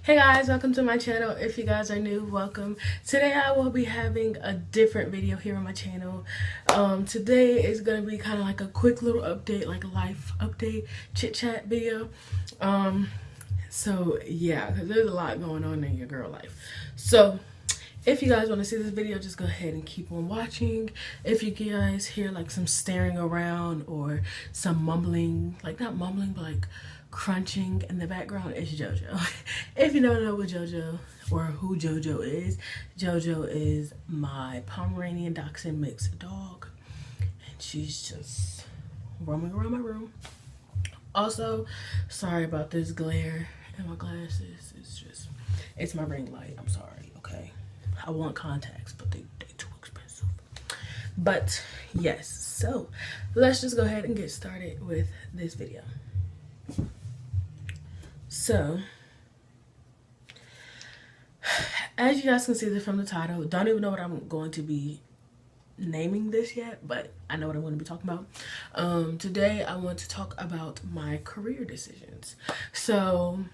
Hey guys, welcome to my channel. If you guys are new, welcome. Today I will be having a different video here on my channel. Today is gonna be kind of like a quick little update, like a life update, chit chat video. So yeah, because there's a lot going on in your girl life. So if you guys want to see this video, just go ahead and keep on watching. If you guys hear like some staring around or some mumbling, like not mumbling, but like crunching in the background, it's JoJo. If you don't know what JoJo or who JoJo is my Pomeranian Dachshund mixed dog. And she's just roaming around my room. Also, sorry about this glare in my glasses. It's my ring light. I'm sorry, okay? I want contacts, but they too expensive. But yes, so let's just go ahead and get started with this video. So as you guys can see this from the title, don't even know what I'm going to be naming this yet, but I know what I'm going to be talking about. Today I want to talk about my career decisions. So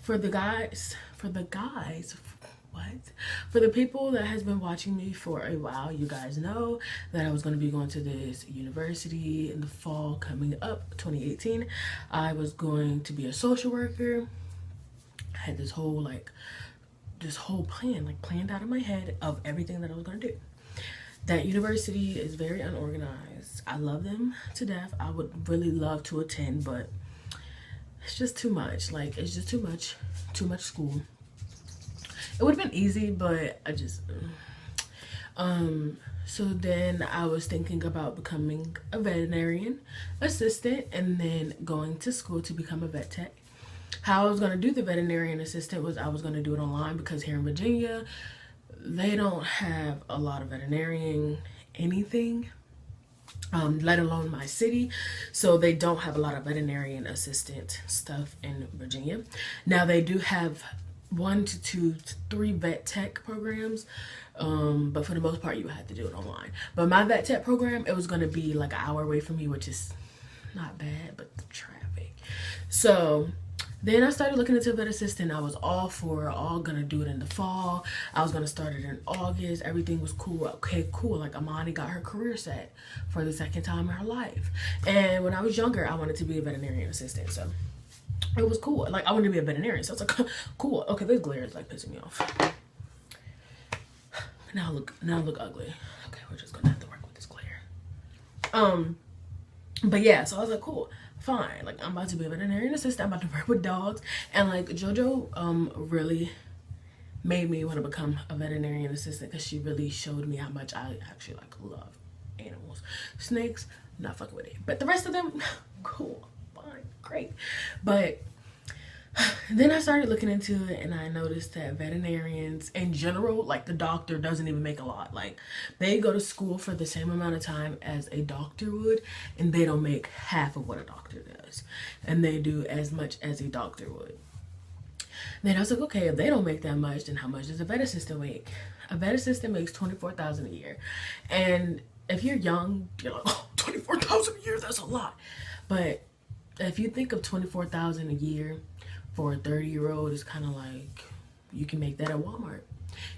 for the people that has been watching me for a while, you guys know that I was going to be going to this university in the fall coming up, 2018. I was going to be a social worker. I had this whole plan planned out in my head of everything that I was going to do. That university is very unorganized. I love them to death. I would really love to attend, but it's just too much. Like, it's just too much school. It would have been easy, but I just so then I was thinking about becoming a veterinarian assistant and then going to school to become a vet tech. How I was going to do the veterinarian assistant was I was going to do it online, because here in Virginia they don't have a lot of veterinarian anything, let alone my city. So they don't have a lot of veterinarian assistant stuff in Virginia. Now they do have 1 to 2 to 3 vet tech programs, but for the most part you have to do it online. But my vet tech program, it was going to be like an hour away from me, which is not bad, but the traffic. So then I started looking into vet assistant. I was all gonna do it in the fall. I was gonna start it in August. Everything was cool. Okay, cool. Like, Amani got her career set for the second time in her life. And when I was younger, I wanted to be a veterinarian assistant. So it was cool. Like, I wanted to be a veterinarian. So it's like, cool. Okay, this glare is like pissing me off. Now I look ugly. Okay, we're just gonna have to work with this glare. But yeah, so I was like, cool, fine. Like, I'm about to be a veterinarian assistant. I'm about to work with dogs. And like, JoJo really made me want to become a veterinarian assistant, because she really showed me how much I actually like love animals. Snakes, not fucking with it. But the rest of them, cool, fine, great. But then I started looking into it, and I noticed that veterinarians in general, like the doctor, doesn't even make a lot. Like, they go to school for the same amount of time as a doctor would, and they don't make half of what a doctor does. And they do as much as a doctor would. Then I was like, okay, if they don't make that much, then how much does a vet assistant make? A vet assistant makes $24,000 a year. And if you're young, you're like, oh, $24,000 a year, that's a lot. But if you think of $24,000 a year for a 30-year-old, it's kind of like, you can make that at Walmart.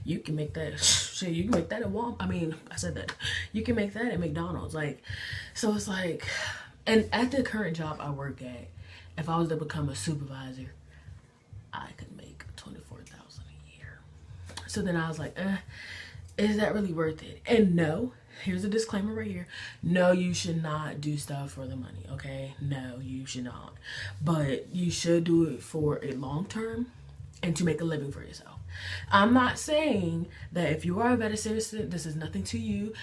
You can make that shit. You can make that at Walmart. I mean, I said that. You can make that at McDonald's. Like, so it's like, and at the current job I work at, if I was to become a supervisor, I could make $24,000 a year. So then I was like, is that really worth it? And no. Here's a disclaimer right here. No, you should not do stuff for the money, okay? No, you should not. But you should do it for a long term and to make a living for yourself. I'm not saying that if you are a vet assistant, this is nothing to you.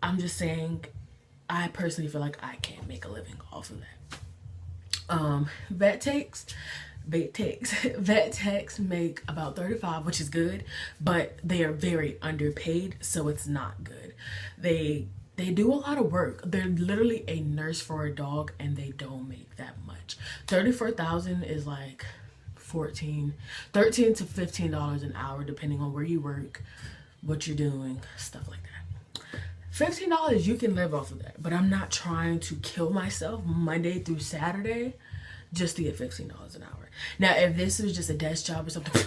I'm just saying, I personally feel like I can't make a living off of that. Vet techs make about 35, which is good, but they are very underpaid, so it's not good. They do a lot of work. They're literally a nurse for a dog, and they don't make that much. $34,000 is like $13 to $15 an hour, depending on where you work, what you're doing, stuff like that. $15, you can live off of that, but I'm not trying to kill myself Monday through Saturday just to get $15 an hour. Now, if this was just a desk job or something,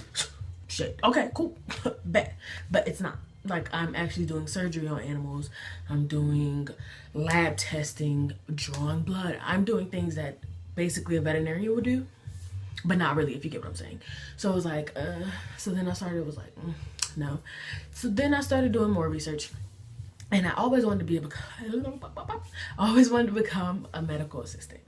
shit, okay, cool, bet. But it's not. Like, I'm actually doing surgery on animals. I'm doing lab testing, drawing blood. I'm doing things that basically a veterinarian would do, but not really, if you get what I'm saying. So I was like, so then I started, was like, no. So then I started doing more research, and I always wanted to become a medical assistant.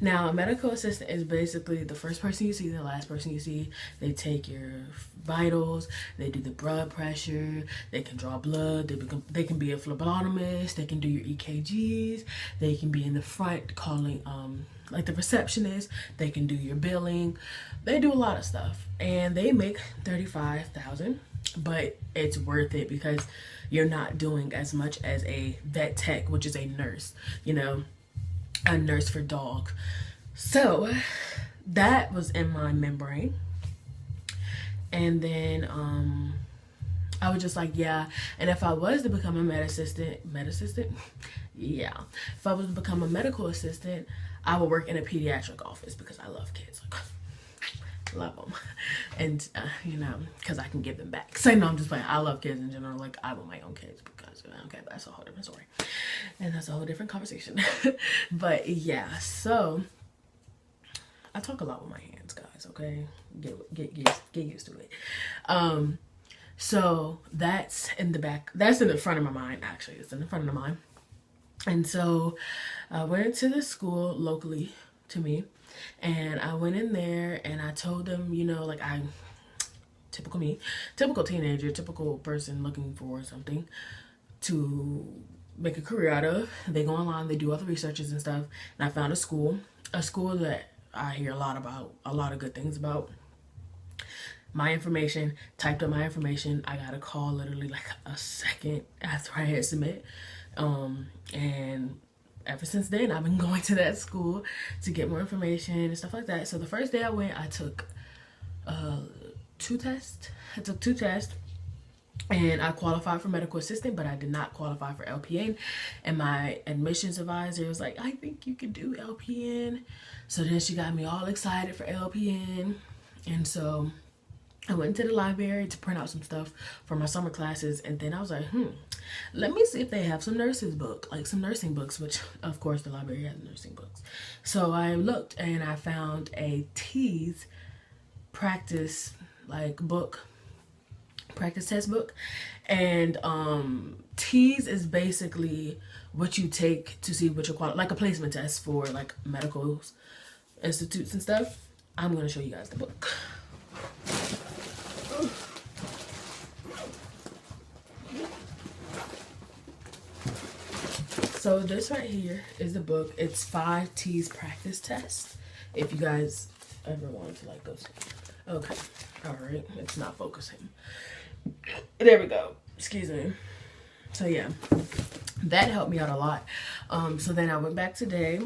Now, a medical assistant is basically the first person you see, the last person you see. They take your vitals, they do the blood pressure, they can draw blood, they can be a phlebotomist, they can do your EKGs, they can be in the front calling like the receptionist, they can do your billing. They do a lot of stuff, and they make $35,000, but it's worth it because you're not doing as much as a vet tech, which is a nurse, you know, a nurse for dogs. So that was in my membrane. And then I was just like, yeah. And if I was to become a med assistant, yeah. If I was to become a medical assistant, I would work in a pediatric office because I love kids. Like, love them. And you know, because I can give them back. So no, I'm just playing. I love kids in general. Like, I want my own kids because, okay, that's a whole different story, and that's a whole different conversation. But yeah, so I talk a lot with my hands, guys. Okay, get used to it. So that's in the back. That's in the front of my mind. Actually, it's in the front of my mind. And so I went to the school locally to me, and I went in there and I told them, you know, like, typical me, typical teenager, typical person looking for something to make a career out of. They go online, they do all the researches and stuff, and I found a school that I hear a lot about, a lot of good things about. My information, typed up my information. I got a call literally like a second after I hit submit. And ever since then, I've been going to that school to get more information and stuff like that. So the first day I went, I took 2 tests. I took 2 tests, and I qualified for medical assistant, but I did not qualify for LPN. And my admissions advisor was like, I think you could do LPN. So then she got me all excited for LPN. And so I went to the library to print out some stuff for my summer classes, and then I was like, let me see if they have some nurses book, like some nursing books, which of course the library has nursing books. So I looked and I found a TEAS practice practice test book. And TEAS is basically what you take to see what you're qualified, like a placement test for like medical institutes and stuff. I'm gonna show you guys the book. So this right here is the book. It's 5 TEAS practice tests. If you guys ever wanted to like those. Okay. All right. It's not focusing. There we go. Excuse me. So yeah, that helped me out a lot. So then I went back today.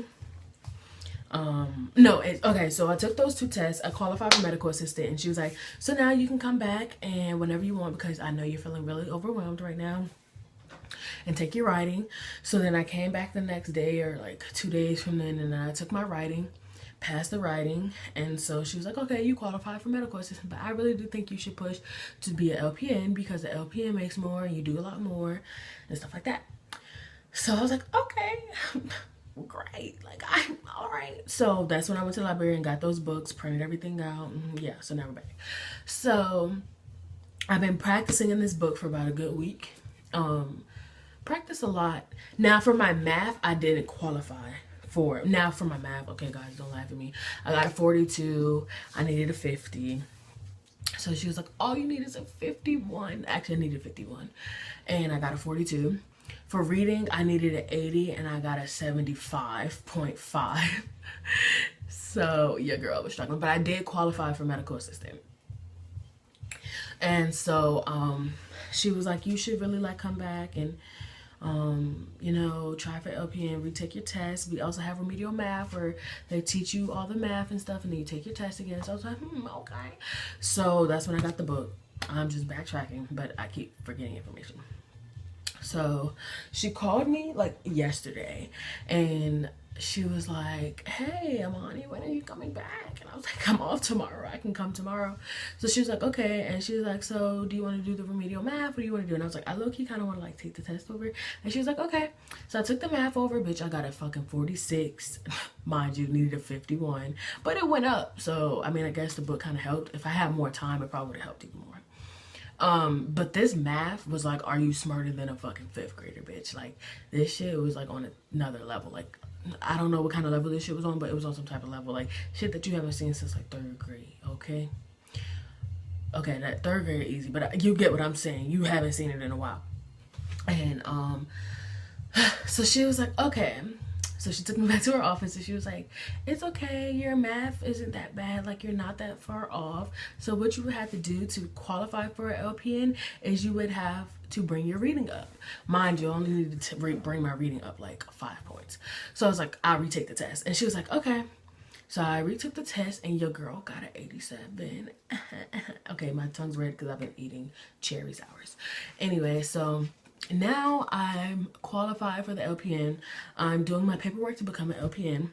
Okay, so I took those 2 tests. I qualified for medical assistant, and she was like, so now you can come back and whenever you want, because I know you're feeling really overwhelmed right now, and take your writing. So then I came back the next day, or like 2 days from then, and then I took my writing, passed the writing. And so she was like, okay, you qualify for medical assistant, but I really do think you should push to be an LPN because the LPN makes more and you do a lot more and stuff like that. So I was like, okay, great, like, I'm all right. So that's when I went to the library and got those books, printed everything out. Yeah, so now we're back. So I've been practicing in this book for about a good week. Practice a lot. Now for my math, I didn't qualify for. Now for my math, okay guys, don't laugh at me, I got a 42. I needed a 50. So she was like, all you need is a 51. Actually, I needed 51, and I got a 42. For reading, I needed an 80, and I got a 75.5. So yeah, girl, I was struggling, but I did qualify for medical assistant. And so she was like, you should really like come back and you know, try for LPN, retake your test. We also have remedial math where they teach you all the math and stuff, and then you take your test again. So I was like, okay. So that's when I got the book. I'm just backtracking, but I keep forgetting information. So she called me like yesterday, and she was like, hey, Amani, when are you coming back? And I was like, I'm off tomorrow. I can come tomorrow. So she was like, okay. And she was like, so do you want to do the remedial math? What do you want to do? And I was like, I low-key kind of want to like take the test over. And she was like, okay. So I took the math over. Bitch, I got a fucking 46. Mind you, needed a 51. But it went up. So, I mean, I guess the book kind of helped. If I had more time, it probably would have helped even more. But this math was like, are you smarter than a fucking 5th grader, bitch? Like, this shit was like on another level. Like, I don't know what kind of level this shit was on, but it was on some type of level. Like, shit that you haven't seen since like 3rd grade, okay? Okay, that 3rd grade easy, but you get what I'm saying. You haven't seen it in a while. And, so she was like, okay. So she took me back to her office and she was like, it's okay, your math isn't that bad, like you're not that far off. So what you would have to do to qualify for an LPN is you would have to bring your reading up. Mind you, I only needed to bring my reading up like 5 points. So I was like, I'll retake the test. And she was like, okay. So I retook the test and your girl got an 87. Okay, my tongue's red because I've been eating cherry sours. Anyway, so now I'm qualified for the LPN. I'm doing my paperwork to become an LPN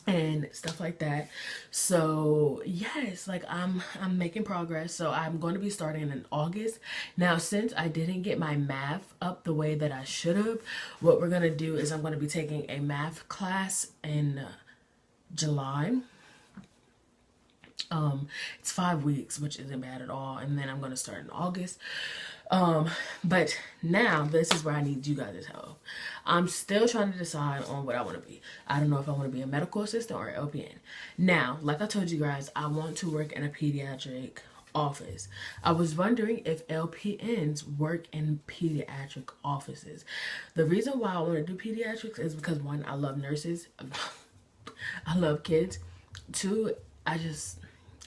and stuff like that. So yes, like I'm making progress. So I'm going to be starting in August. Now, since I didn't get my math up the way that I should have, what we're going to do is I'm going to be taking a math class in July. It's 5 weeks, which isn't bad at all, and then I'm going to start in August. But now this is where I need you guys' help. I'm still trying to decide on what I want to be. I don't know if I want to be a medical assistant or LPN. Now, like I told you guys, I want to work in a pediatric office. I was wondering if LPNs work in pediatric offices. The reason why I want to do pediatrics is because, one, I love nurses. I love kids. 2,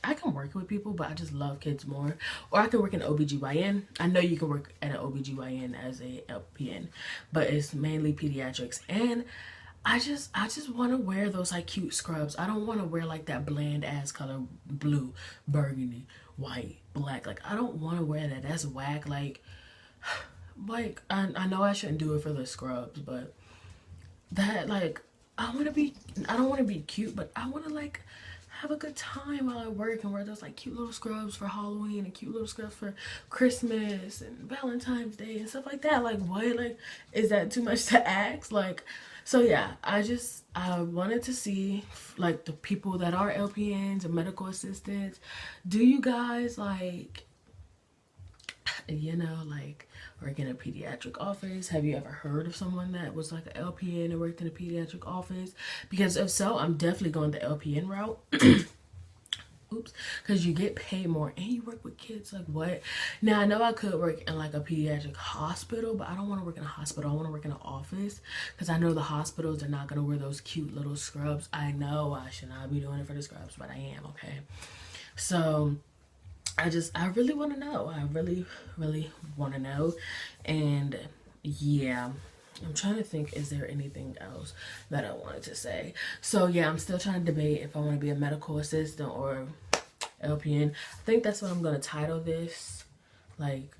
I can work with people, but I just love kids more. Or I can work in OBGYN. I know you can work at an OBGYN as a LPN, but it's mainly pediatrics. And I just want to wear those like cute scrubs. I don't want to wear like that bland ass color, blue, burgundy, white, black. Like, I don't want to wear that. That's whack. Like I know I shouldn't do it for the scrubs, but that, like, I don't want to be cute, but I want to like have a good time while I work and wear those like cute little scrubs for Halloween and cute little scrubs for Christmas and Valentine's Day and stuff like that. Like, what? Like, is that too much to ask? Like, so yeah, I wanted to see like the people that are LPNs and medical assistants. Do you guys like, you know, like work in a pediatric office? Have you ever heard of someone that was like an LPN and worked in a pediatric office? Because if so, I'm definitely going the LPN route. Oops, because you get paid more and you work with kids. Like, what? Now, I know I could work in like a pediatric hospital, but I don't want to work in a hospital. I want to work in an office, because I know the hospitals are not going to wear those cute little scrubs. I know I should not be doing it for the scrubs, but I am, okay? So I really want to know. I really want to know. And yeah, I'm trying to think, is there anything else that I wanted to say? So yeah, I'm still trying to debate if I want to be a medical assistant or LPN. I think that's what I'm going to title this, like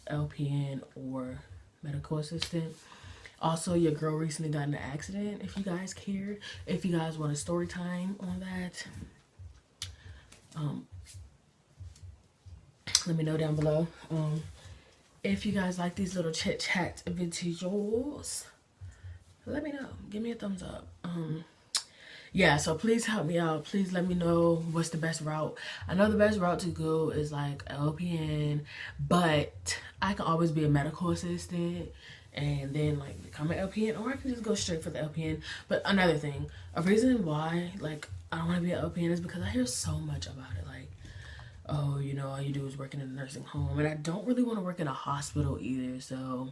LPN or medical assistant. Also, your girl recently got in an accident, if you guys cared. If you guys want a story time on that, let me know down below. If you guys like these little chit chat videos, let me know. Give me a thumbs up. Yeah, so please help me out. Please let me know what's the best route. I know the best route to go is like LPN, but I can always be a medical assistant and then like become an LPN, or I can just go straight for the LPN. But another thing, a reason why like I don't want to be an LPN is because I hear so much about it. Like, oh, you know, all you do is work in a nursing home, and I don't really want to work in a hospital either. So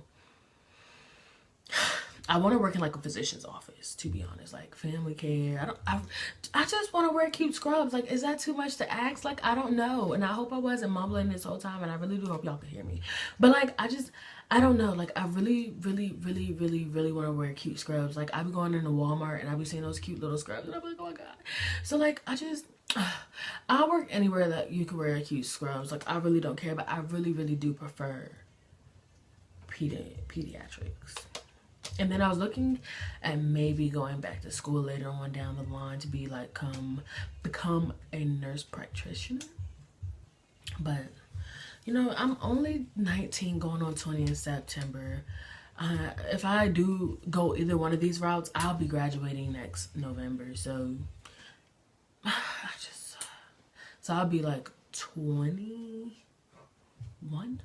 I want to work in like a physician's office, to be honest, like family care. I just want to wear cute scrubs. Like, is that too much to ask? Like, I don't know. And I hope I wasn't mumbling this whole time, and I really do hope y'all can hear me. But like, I don't know. Like, I really want to wear cute scrubs. Like, I be going into Walmart and I be seeing those cute little scrubs and I'm like, oh my God. So like, I work anywhere that you can wear cute scrubs. Like, I really don't care, but I really do prefer pediatrics. And then I was looking at maybe going back to school later on down the line to be like become a nurse practitioner. But you know, I'm only 19 going on 20 in September. If I do go either one of these routes, I'll be graduating next November. So so I'll be like 21.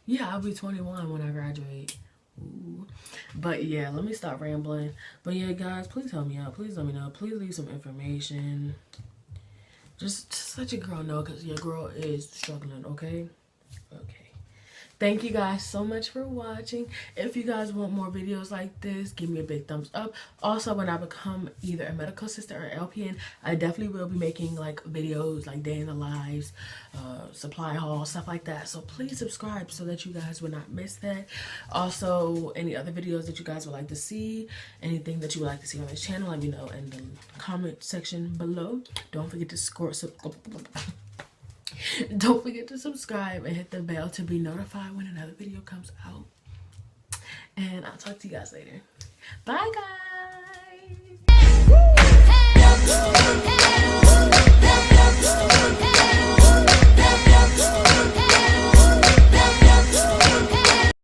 Yeah, I'll be 21 when I graduate. Ooh. But yeah, let me stop rambling. But yeah, guys, please help me out. Please let me know. Please leave some information. Just let your girl know, because your girl is struggling, okay? Okay. Thank you guys so much for watching. If you guys want more videos like this, give me a big thumbs up. Also, when I become either a medical assistant or LPN, I definitely will be making like videos like day in the lives, supply haul, stuff like that. So please subscribe so that you guys will not miss that. Also, any other videos that you guys would like to see, anything that you would like to see on this channel, let me know in the comment section below. Don't forget to Don't forget to subscribe and hit the bell to be notified when another video comes out. And I'll talk to you guys later. Bye, guys.